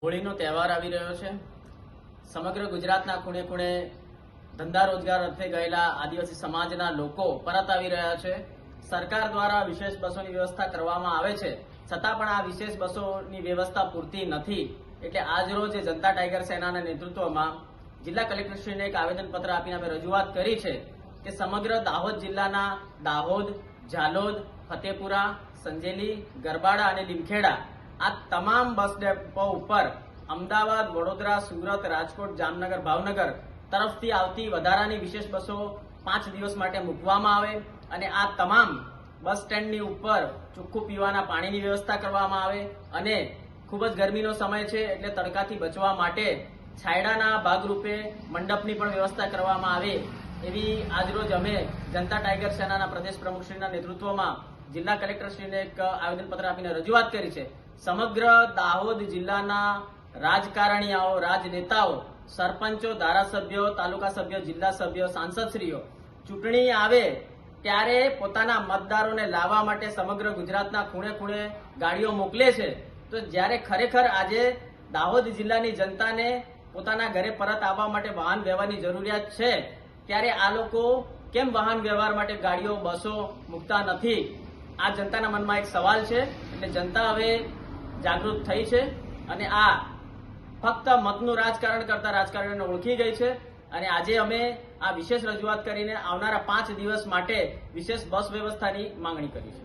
હોળીનો તહેવાર આવી રહ્યો છે। સમગ્ર ગુજરાતના ખૂણે ખૂણે ધંધા રોજગાર અર્થે ગયેલા આદિવાસી સમાજના લોકો પરત આવી રહ્યા છે। સરકાર દ્વારા વિશેષ બસોની વ્યવસ્થા કરવામાં આવે છે, છતાં પણ આ વિશેષ બસોની વ્યવસ્થા પૂરતી નથી। એટલે આજરોજ જનતા ટાઈગર સેનાના નેતૃત્વમાં જિલ્લા કલેક્ટરશ્રીને એક આવેદનપત્ર આપીને અમે રજૂઆત કરી છે કે સમગ્ર દાહોદ જિલ્લાના દાહોદ, ઝાલોદ, ફતેપુરા, સંજેલી, ગરબાડા અને લીમખેડા આ તમામ બસ ડેપો ઉપર અમદાવાદ, વડોદરા, સુરત, રાજકોટ, જામનગર, ભાવનગર તરફથી આવતી વધારાની વિશેષ બસો 5 દિવસ માટે મૂકવામાં આવે અને આ તમામ બસ સ્ટેન્ડની ઉપર ચોખ્ખું પીવાના પાણીની વ્યવસ્થા કરવામાં આવે અને ખૂબ જ ગરમીનો સમય છે એટલે તડકાથી બચવા માટે છાયડાના ભાગરૂપે મંડપની પણ વ્યવસ્થા કરવામાં આવે એવી આજરોજ અમે જનતા ટાઈગર સેનાના પ્રદેશ પ્રમુખશ્રીના નેતૃત્વમાં જિલ્લા કલેક્ટરશ્રીને એક આવેદનપત્ર આપીને રજૂઆત કરી છે। સમગ્ર દાહોદ જિલ્લાના રાજકારણીઓ, રાજનેતાઓ, સરપંચો, ધારાસભ્યો, તાલુકા સભ્યો, જિલ્લા સભ્યો, સાંસદશ્રીઓ ચૂંટણી આવે ત્યારે પોતાના મતદારોને લાવવા માટે સમગ્ર ગુજરાતના ખૂણે ખૂણે ગાડીઓ મોકલે છે, તો જ્યારે ખરેખર આજે દાહોદ જિલ્લાની જનતાને પોતાના ઘરે પરત આવવા માટે વાહન વ્યવહારની જરૂરિયાત છે, ત્યારે આ લોકો કેમ વાહન વ્યવહાર માટે ગાડીઓ, બસો મૂકતા નથી? આ જનતાના મનમાં એક સવાલ છે। એટલે જનતા હવે જાગૃત થઈ છે અને આ ફક્ત મતનું રાજકારણ કરતા રાજકારણીઓને ઓળખી ગઈ છે અને આજે અમે આ વિશેષ રજૂઆત કરીને આવનારા 5 દિવસ માટે વિશેષ બસ વ્યવસ્થાની માંગણી કરી છે।